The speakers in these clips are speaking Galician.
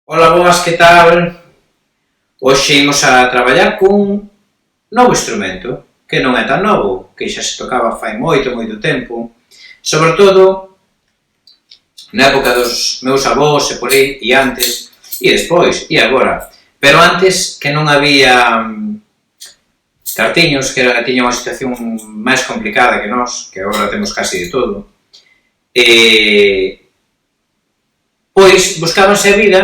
Ola, boas, que tal? Hoxe imos a traballar cun novo instrumento, que non é tan novo, que xa se tocaba fai moito tempo, sobre todo na época dos meus avós e por aí, e antes, e despois, e agora. Pero antes, que non había cartiños, que tiña unha situación máis complicada que nós, que agora temos casi de todo, pois buscábanse a vida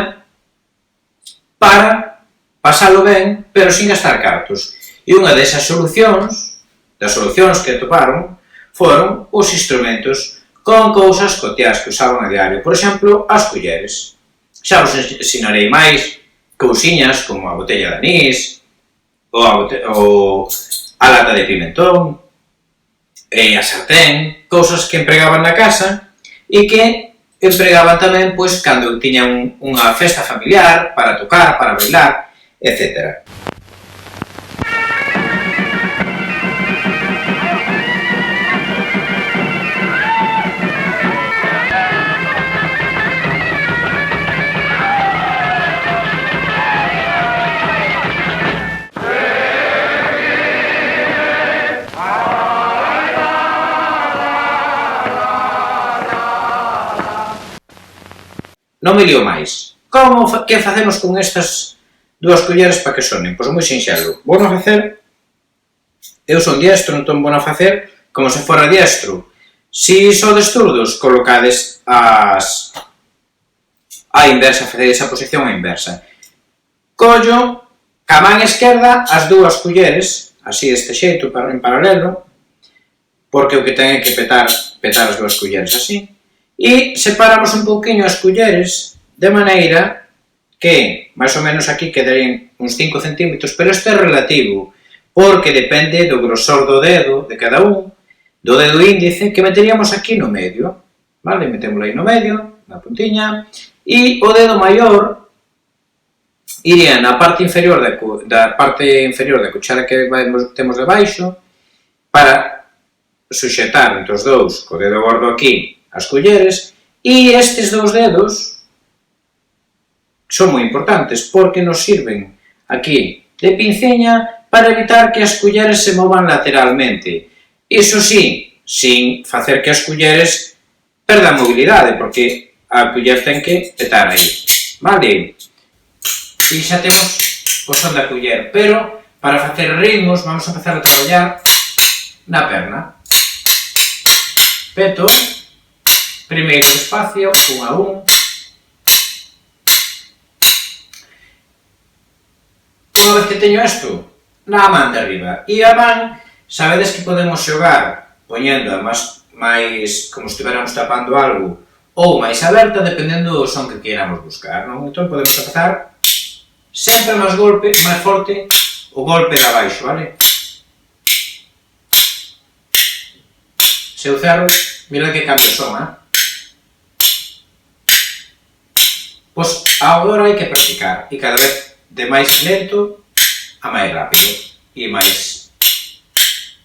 para pasalo ben, pero sin gastar cartos. E unha desas solucións, das solucións que atoparon, foron os instrumentos con cousas cotiás que usaban a diario. Por exemplo, as colleres. Xa vos ensinarei máis cousiñas como a botella de anís, ou a lata de pimentón, e a sartén, cousas que empregaban na casa e que empregaban tamén pois cando tiñan unha festa familiar, para tocar, para bailar, etc. Non me lío máis. Que facemos con estas dúas colleres para que sonen? Pois moi sinxelo. Vou facer... Eu son diestro, entón vou facer como se fora diestro. Si sodes zurdos, colocades as... a inversa, facedes a posición a inversa. Collo, ca man esquerda, as dúas colleres, así deste xeito, en paralelo, porque o que ten é que petar as dúas colleres así. E separamos un pouquinho as colleres de maneira que, máis ou menos aquí, quedarían uns 5 centímetros, pero isto é relativo, porque depende do grosor do dedo de cada un, do dedo índice, que meteríamos aquí no medio, vale? Metémoslo aí no medio, na puntiña, e o dedo maior iría na parte inferior da cuchara que temos debaixo, para suxetar entre os dous, co dedo gordo aquí, as colleres, e estes dous dedos son moi importantes porque nos sirven aquí de pinceña para evitar que as colleres se movan lateralmente. Iso sí, sin facer que as colleres perdan mobilidade, porque a coller ten que petar aí, vale? E xa temos o son da coller, pero para facer ritmos vamos a empezar a traballar na perna. Peto, primeiro despacio, un a un. Unha vez que teño isto, na man de arriba. E a man, sabedes que podemos xogar poñendo máis como se estiveramos tapando algo ou máis aberta, dependendo do son que queiramos buscar, non? Entón podemos empezar sempre máis forte o golpe de abaixo, vale? Se eu cerro, mirad que cambio o son, Pois agora hai que practicar, e cada vez de máis lento a máis rápido, e máis.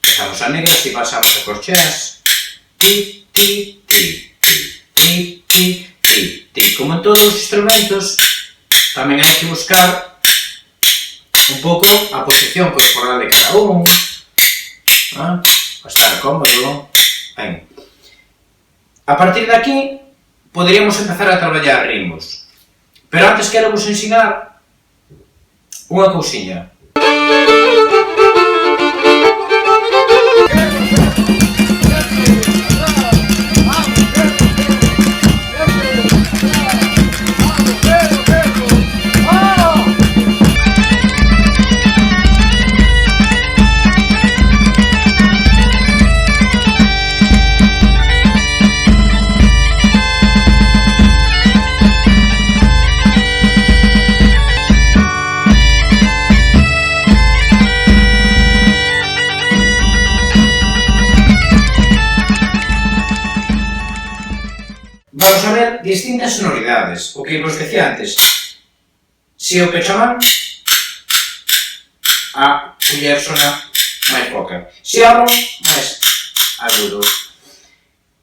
Pasamos a negras e pasamos a corcheas. Ti, ti, ti, ti, ti, ti, ti, ti. Como en todos os instrumentos, tamén hai que buscar un pouco a posición corporal de cada un, para estar cómodo. Ben. A partir de aquí, poderíamos empezar a traballar ritmos. Pero antes quero vos ensinar unha cousiña. Vamos a ver distintas sonoridades. O que vos decía antes, se eu pecho a man, a coller sona máis poca. Se abro, máis agudo.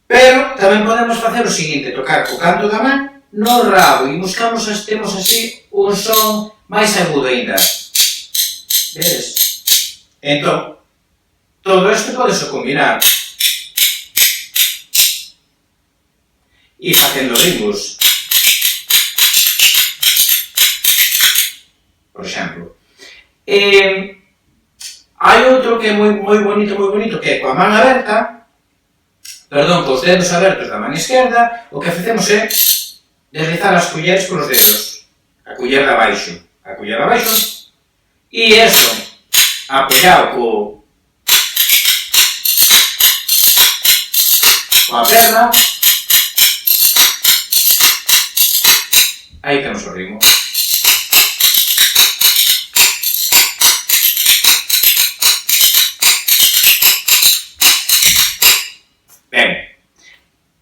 Pero tamén podemos facer o seguinte, tocar co canto da man no rabo e buscamos, temos así un son máis agudo ainda. Vedes? Entón, todo isto podes combinar. E facendo ritmos. Por exemplo. Hai outro que é moi bonito, que é coa man aberta, cos dedos abertos da man esquerda, o que facemos é deslizar as culleres polos dedos. A culler de abaixo, e eso, apoiado coa perna, aí temos o ritmo. Ben,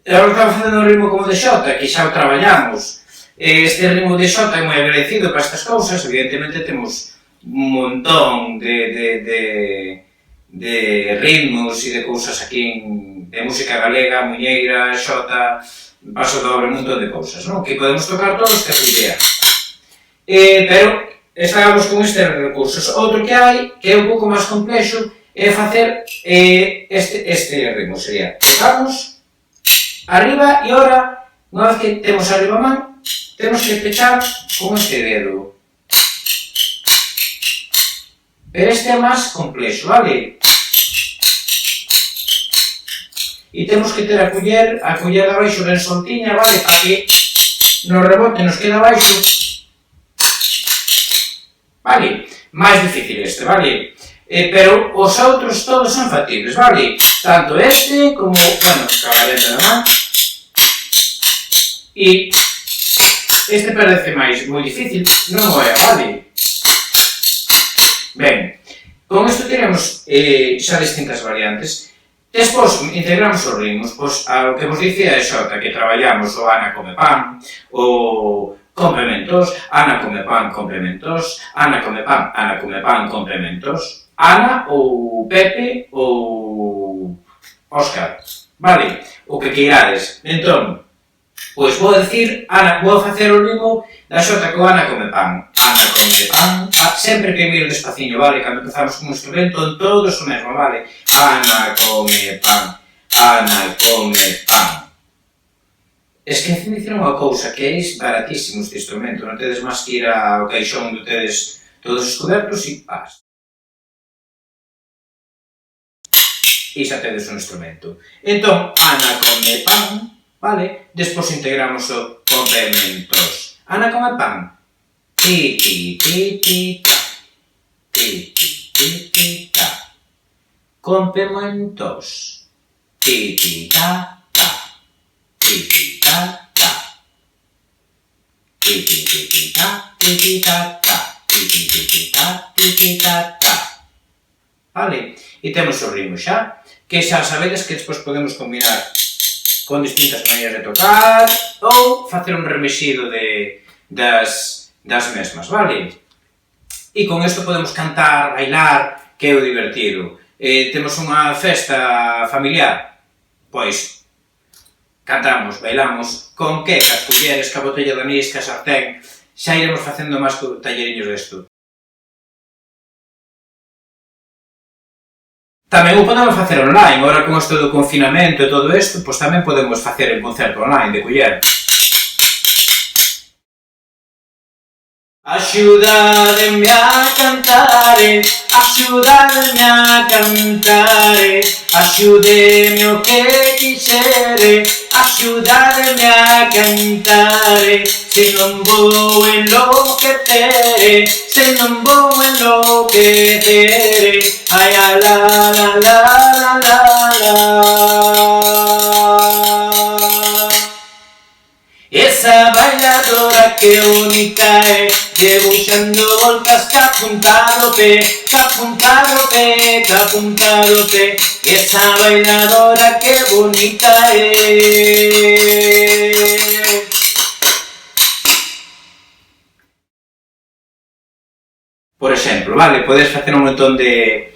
agora estamos facendo un ritmo como de xota, que xa o traballamos. Este ritmo de xota é moi agradecido para estas cousas, evidentemente temos un montón de ritmos e de cousas aquí de música galega, muñeira, xota, paso dobre, un montón de cousas, non? Que podemos tocar todos que cullea. Pero estamos con estes recursos. Outro que hai, que é un pouco máis complexo, é facer este ritmo, sería tocamos arriba e ahora, unha vez que temos arriba a man, temos que pechar con este dedo. Pero este é máis complexo, vale? E temos que ter a culler de abaixo ben soltiña, vale? Para que no rebote nos queda abaixo. Vale? Máis difícil este, vale? Pero os outros todos son factibles, vale? Tanto este como, bueno, cabaleta da man. E este parece moi difícil, non o é, vale? Ben, con isto teremos xa distintas variantes. Despois integramos os ritmos, pois ao que vos dicía de xota, que traballamos o Ana come pan, o complementos, Ana come pan, complementos, Ana come pan, Ana come pan, complementos, Ana ou Pepe ou Óscar, vale? O que queirades. Entón, pois vou dicir, vou facer o ritmo da xota co Ana come pan. Ana come pan, sempre que miro despaciño, vale? Cando empezamos con un instrumento, en todos o mesmo, vale? Ana come pan, Ana come pan. Esqueci de dicir unha cousa, que é baratísimo este instrumento, non tedes máis que ir ao caixón onde tedes todos os cobertos e paz. E xa tedes un instrumento. Entón, Ana come pan, vale? Despois integramos o complementos. Ana come pan. Ti, ti, ti, ti, ta. Ti, ti, ti, ti, ta. Complementos. Ti, ti, ta, ta. Ti, ti, ta, ta. Ti, ti, ti, ti, ta. Ti, ti, ta, ta. Ti, ti, ti, ti, ta. Ti, ti, ta, ta. Vale? E temos o ritmo xa, que xa sabedes que despois podemos combinar con distintas maneiras de tocar ou facer un remexido das mesmas, vale? E con isto podemos cantar, bailar, que é o divertido. Temos unha festa familiar, pois cantamos, bailamos, con que? Cas culleres, ca botella de anís, ca sartén, xa iremos facendo máis talleriños desto. Tamén o podemos facer online, agora con isto do confinamento e todo isto, pois tamén podemos facer un concerto online de culler. Axúdademe a cantare, axúdademe a cantare, axúdeme o que quixere, axúdademe a cantare, se non vou enlouquecere, se non vou enlouquecere, ai a la la la la la la. Esa bailadora que bonita é, debuxando voltas ca punta do pé, ca punta do pé, ca punta do pé. Esa bailadora que bonita é. Por exemplo, vale, podes facer un montón de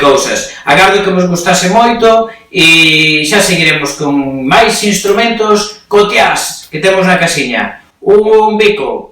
cousas. Agardo que vos gustase moito e xa seguiremos con máis instrumentos coteás. que temos na casiña? Un bico,